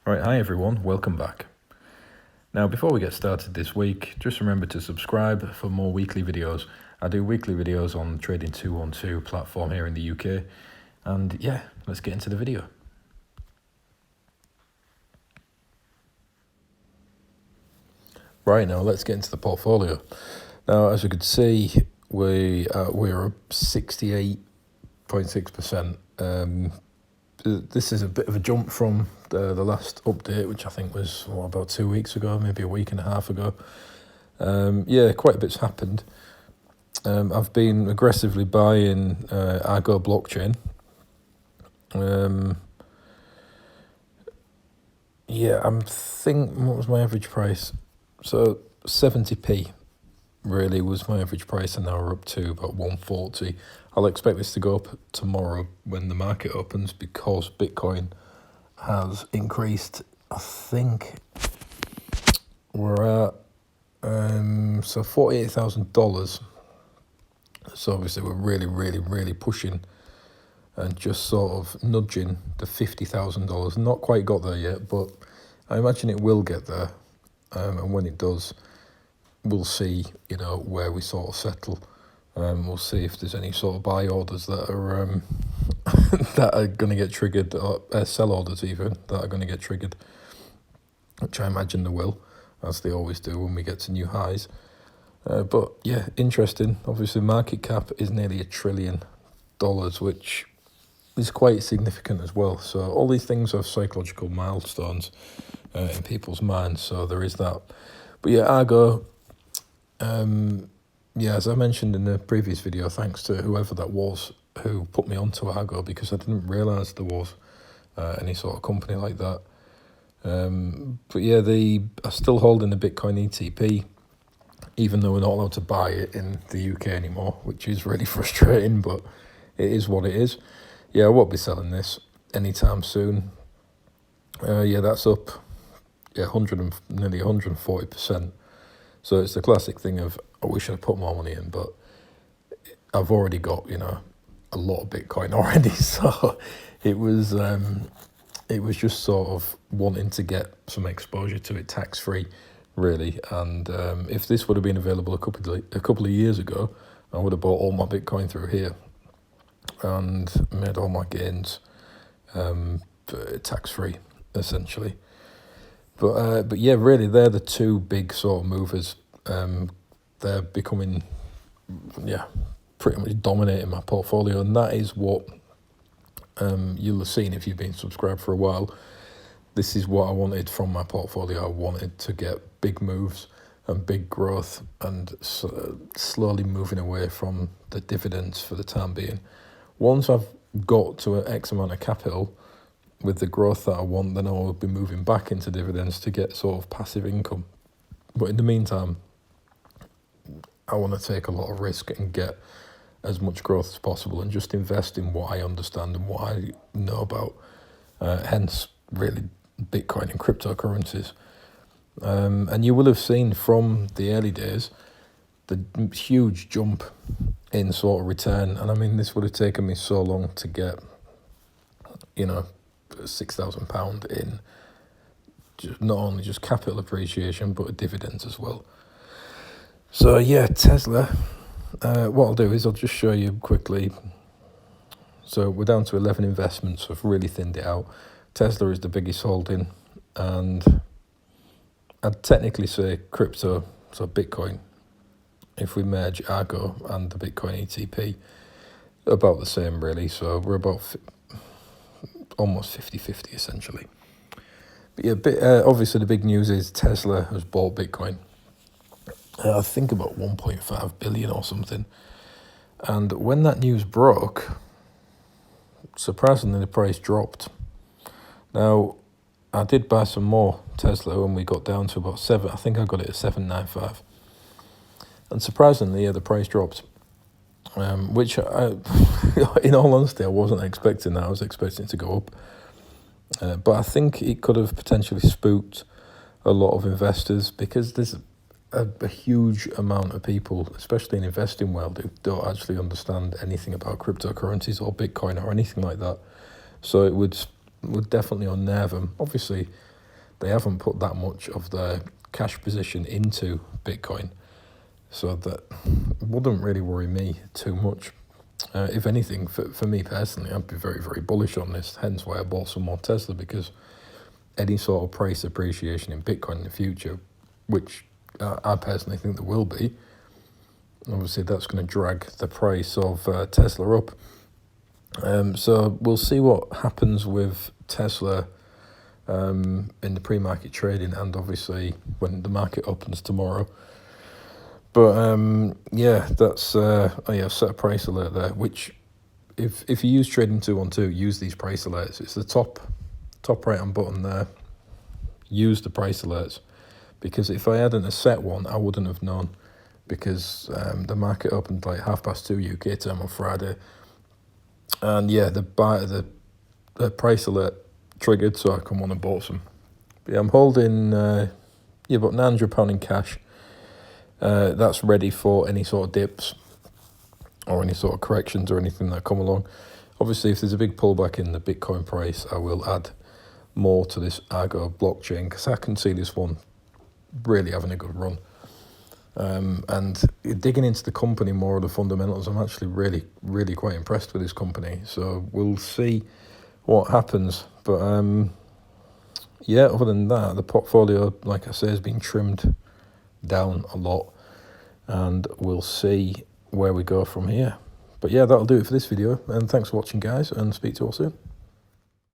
Right, hi everyone, welcome back. Now, before we get started this week, just remember to subscribe for more weekly videos. I do weekly videos on Trading 212 platform here in the UK. And yeah, let's get into the video. Right, now let's get into the portfolio. Now, as you could see, we're up 68.6%. This is a bit of a jump from the last update, which I think was about 2 weeks ago, maybe a week and a half ago. Yeah, quite a bit's happened. I've been aggressively buying Argo blockchain. Yeah, what was my average price? So 70p really was my average price, and now we're up to about 140. I'll expect this to go up tomorrow when the market opens because Bitcoin has increased. I think we're at so $48,000. So obviously we're really pushing and just sort of nudging the $50,000. Not quite got there yet, but I imagine it will get there. And when it does, we'll see, where we sort of settle. We'll see if there's any sort of buy orders that are that are going to get triggered, or sell orders even that are going to get triggered, which I imagine they will, as they always do when we get to new highs. But yeah, interesting. Obviously, market cap is nearly $1 trillion, which is quite significant as well. So all these things are psychological milestones in people's minds. So there is that. But yeah, Argo. Yeah, as I mentioned in the previous video, thanks to whoever that was who put me onto Argo, because I didn't realise there was any sort of company like that. But yeah, they are still holding the Bitcoin ETP, even though we're not allowed to buy it in the UK anymore, which is really frustrating, but it is what it is. Yeah, I won't be selling this anytime soon. Yeah, that's up nearly 140%. So it's the classic thing of, I wish I'd put more money in, but I've already got, a lot of Bitcoin already. So it was just sort of wanting to get some exposure to it tax-free, really. And if this would have been available a couple of years ago, I would have bought all my Bitcoin through here and made all my gains tax-free, essentially. But yeah, really, they're the two big sort of movers. They're becoming, pretty much dominating my portfolio, and that is what you'll have seen if you've been subscribed for a while. This is what I wanted from my portfolio. I wanted to get big moves and big growth, and slowly moving away from the dividends for the time being. Once I've got to an X amount of capital, with the growth that I want, then I will be moving back into dividends to get sort of passive income. But in the meantime, I want to take a lot of risk and get as much growth as possible and just invest in what I understand and what I know about. Hence, really, Bitcoin and cryptocurrencies. And you will have seen from the early days the huge jump in sort of return. And I mean, this would have taken me so long to get, £6,000 in not only just capital appreciation but dividends as well. So yeah, Tesla, what I'll do is I'll just show you quickly. So we're down to 11 investments. I've really thinned it out. Tesla is the biggest holding, and I'd technically say crypto, so Bitcoin, if we merge Argo and the Bitcoin ETP, about the same really. So we're about almost 50-50 essentially. But yeah, obviously the big news is Tesla has bought Bitcoin. I think about 1.5 billion or something. And when that news broke, surprisingly the price dropped. Now, I did buy some more Tesla when we got down to about 7. I think I got it at 795. And surprisingly, yeah, the price dropped. Which, in all honesty, I wasn't expecting that. I was expecting it to go up. But I think it could have potentially spooked a lot of investors, because there's a huge amount of people, especially in investing world, who don't actually understand anything about cryptocurrencies or Bitcoin or anything like that. So it would definitely unnerve them. Obviously, they haven't put that much of their cash position into Bitcoin, so that wouldn't really worry me too much. If anything, for me personally, I'd be very, very bullish on this, hence why I bought some more Tesla, because any sort of price appreciation in Bitcoin in the future, which I personally think there will be, obviously that's going to drag the price of Tesla up. So we'll see what happens with Tesla in the pre-market trading, and obviously when the market opens tomorrow. But yeah, that's set a price alert there, which if you use Trading 212, use these price alerts. It's the top right hand button there. Use the price alerts, because if I hadn't have set one, I wouldn't have known, because the market opened like 2:30 UK time on Friday, and yeah, the price alert triggered, so I come on and bought some. But yeah, I'm holding about £900 in cash. That's ready for any sort of dips or any sort of corrections or anything that come along. Obviously, if there's a big pullback in the Bitcoin price, I will add more to this Argo blockchain, because I can see this one really having a good run. And digging into the company, more of the fundamentals, I'm actually really, really quite impressed with this company. So we'll see what happens. But yeah, other than that, the portfolio, like I say, has been trimmed down a lot, and we'll see where we go from here. But yeah, that'll do it for this video, and thanks for watching, guys, and speak to you all soon.